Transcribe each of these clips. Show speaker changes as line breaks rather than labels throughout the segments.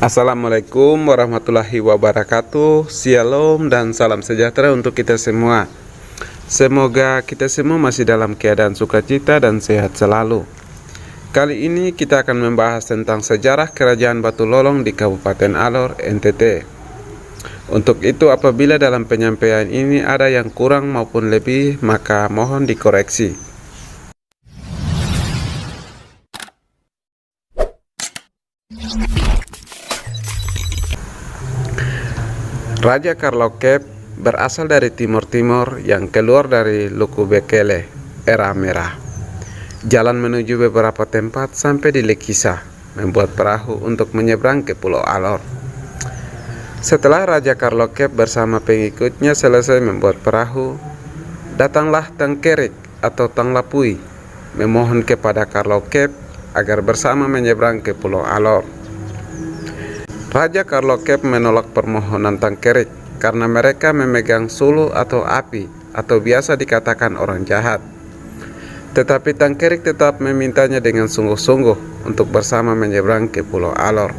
Assalamualaikum warahmatullahi wabarakatuh. Shalom dan salam sejahtera untuk kita semua. Semoga kita semua masih dalam keadaan sukacita dan sehat selalu. Kali ini kita akan membahas tentang sejarah Kerajaan Batu Lolong di Kabupaten Alor, NTT. Untuk itu, apabila dalam penyampaian ini ada yang kurang maupun lebih, maka mohon dikoreksi. Raja Karlokep berasal dari timur-timur yang keluar dari Luku Bekele, era merah. Jalan menuju beberapa tempat sampai di Lekisa, membuat perahu untuk menyeberang ke Pulau Alor. Setelah Raja Karlokep bersama pengikutnya selesai membuat perahu, datanglah Tangkerik atau Tanglapui memohon kepada Karlokep agar bersama menyeberang ke Pulau Alor. Raja Karlokep menolak permohonan Tangkerik karena mereka memegang sulu atau api atau biasa dikatakan orang jahat. Tetapi Tangkerik tetap memintanya dengan sungguh-sungguh untuk bersama menyeberang ke Pulau Alor.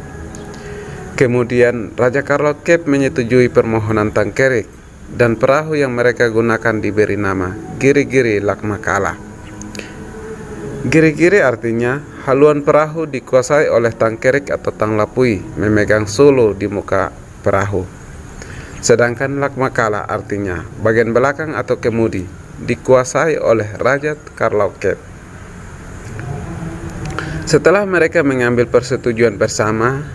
Kemudian Raja Karlokep menyetujui permohonan Tangkerik dan perahu yang mereka gunakan diberi nama Giri-Giri Lakmakala. Giri-giri artinya haluan perahu dikuasai oleh Tangkerik atau Tanglapui memegang sulu di muka perahu. Sedangkan Lakmakala artinya bagian belakang atau kemudi dikuasai oleh Raja Karlokep. Setelah mereka mengambil persetujuan bersama,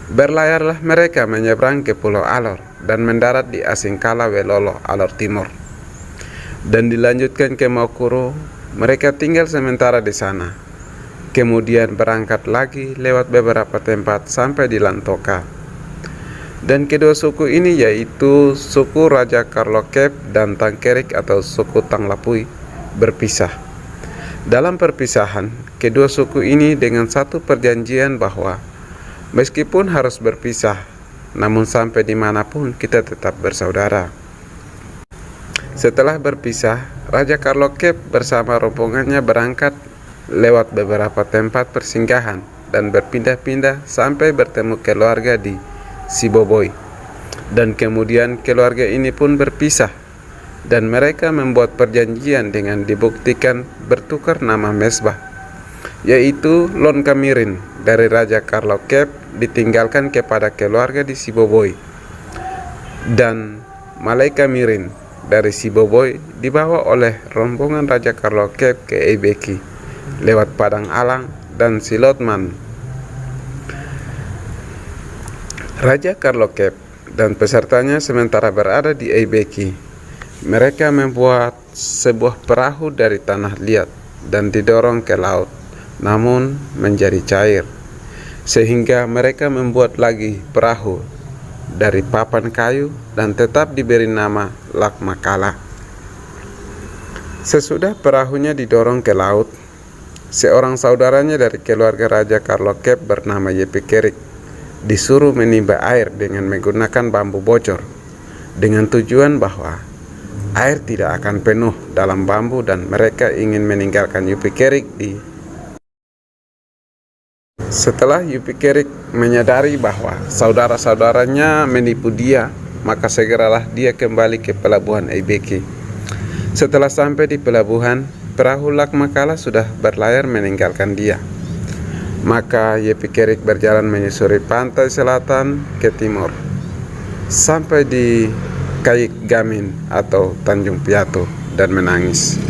berlayarlah mereka menyeberang ke Pulau Alor dan mendarat di Asingkala Welolo, Alor Timur. Dan dilanjutkan ke Maukuro. Mereka tinggal sementara di sana. Kemudian berangkat lagi lewat beberapa tempat sampai di Lantoka. Dan kedua suku ini yaitu suku Raja Karlokep dan Tangkerik atau suku Tanglapui berpisah. Dalam perpisahan, kedua suku ini dengan satu perjanjian bahwa meskipun harus berpisah, namun sampai dimanapun kita tetap bersaudara. Setelah berpisah, Raja Karlokep bersama rombongannya berangkat lewat beberapa tempat persinggahan dan berpindah-pindah sampai bertemu keluarga di Siboboi. Dan kemudian keluarga ini pun berpisah dan mereka membuat perjanjian dengan dibuktikan bertukar nama mesbah, yaitu Lon Kamirin dari Raja Karlokep ditinggalkan kepada keluarga di Siboboi, dan Malai Kamirin dari Siboboi dibawa oleh rombongan Raja Karlokep ke Eibeki lewat Padang Alang dan Silotman. Raja Karlokep dan pesertanya sementara berada di Eibeki. Mereka membuat sebuah perahu dari tanah liat dan didorong ke laut, namun menjadi cair, sehingga mereka membuat lagi perahu dari papan kayu dan tetap diberi nama Lakmakala. Sesudah perahunya didorong ke laut, seorang saudaranya dari keluarga Raja Karlokep bernama Yepikerik disuruh menimba air dengan menggunakan bambu bocor, dengan tujuan bahwa air tidak akan penuh dalam bambu dan mereka ingin meninggalkan Yepikerik di. Setelah Yepikerik menyadari bahwa saudara-saudaranya menipu dia, maka segeralah dia kembali ke pelabuhan Eibeki. Setelah sampai di pelabuhan, perahu Lakmakala sudah berlayar meninggalkan dia. Maka Yepikerik berjalan menyusuri pantai selatan ke timur sampai di Kaik Gamin atau Tanjung Piatu dan menangis.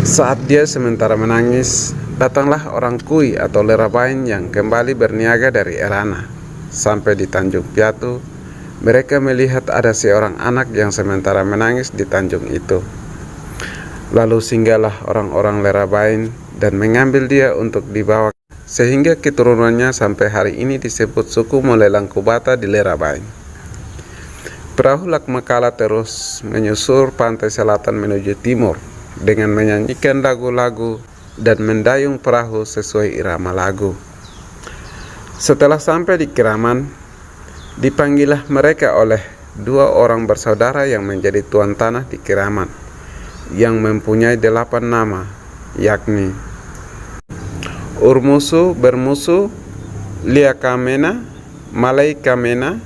Saat dia sementara menangis, datanglah orang Kui atau Lerabain yang kembali berniaga dari Erana. Sampai di Tanjung Piatu, mereka melihat ada seorang anak yang sementara menangis di tanjung itu. Lalu singgahlah orang-orang Lerabain dan mengambil dia untuk dibawa, sehingga keturunannya sampai hari ini disebut suku Molelang Kubata di Lerabain. Perahu Lakmakala terus menyusur pantai selatan menuju timur dengan menyanyikan lagu-lagu dan mendayung perahu sesuai irama lagu. Setelah sampai di Keraman, dipanggillah mereka oleh dua orang bersaudara yang menjadi tuan tanah di Keraman, yang mempunyai 8 nama, yakni Urmusu, Bermusu, Liakamena, Malay Kamena,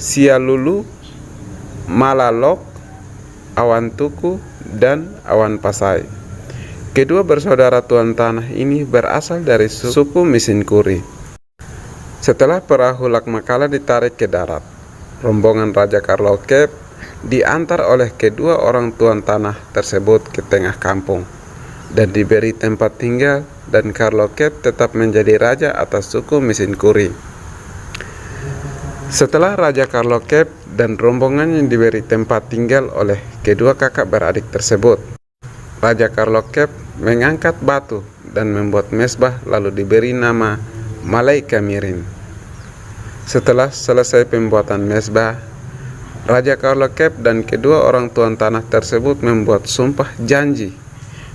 Sialulu, Malalok, Awan Tuku, dan Awan Pasai. Kedua bersaudara tuan tanah ini berasal dari suku Misinkuri. Setelah perahu Lakmakala ditarik ke darat, rombongan Raja Karlokep diantar oleh kedua orang tuan tanah tersebut ke tengah kampung dan diberi tempat tinggal, dan Karlokep tetap menjadi raja atas suku Misinkuri. Setelah Raja Karlokep dan rombongannya diberi tempat tinggal oleh kedua kakak beradik tersebut, Raja Karlokep mengangkat batu dan membuat mesbah lalu diberi nama Malay Kamirin. Setelah selesai pembuatan mesbah, Raja Karlokep dan kedua orang tuan tanah tersebut membuat sumpah janji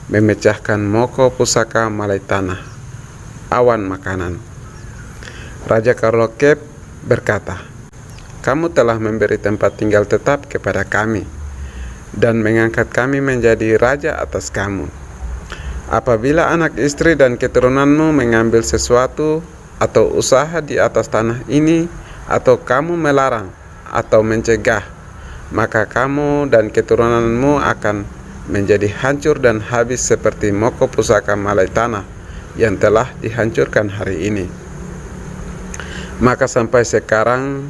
memecahkan moko pusaka Malay Tanah, awan makanan. Raja Karlokep berkata, "Kamu telah memberi tempat tinggal tetap kepada kami dan mengangkat kami menjadi raja atas kamu. Apabila anak istri dan keturunanmu mengambil sesuatu atau usaha di atas tanah ini, atau kamu melarang atau mencegah, maka kamu dan keturunanmu akan menjadi hancur dan habis seperti moko pusaka Malay Tanah yang telah dihancurkan hari ini." Maka sampai sekarang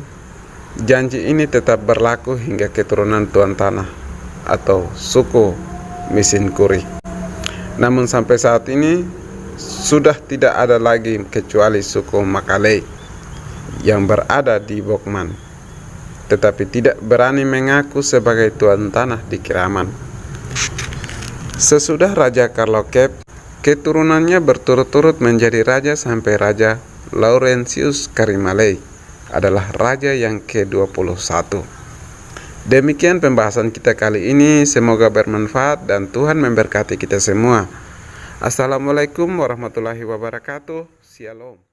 janji ini tetap berlaku hingga keturunan tuan tanah atau suku Misinkuri. Namun sampai saat ini sudah tidak ada lagi kecuali suku Makalei yang berada di Bokman, tetapi tidak berani mengaku sebagai tuan tanah di Kiraman. Sesudah Raja Karlokep, keturunannya berturut-turut menjadi raja sampai Raja Laurentius Karimalei adalah raja yang ke-21. Demikian pembahasan kita kali ini, semoga bermanfaat dan Tuhan memberkati kita semua. Assalamualaikum warahmatullahi wabarakatuh. Shalom.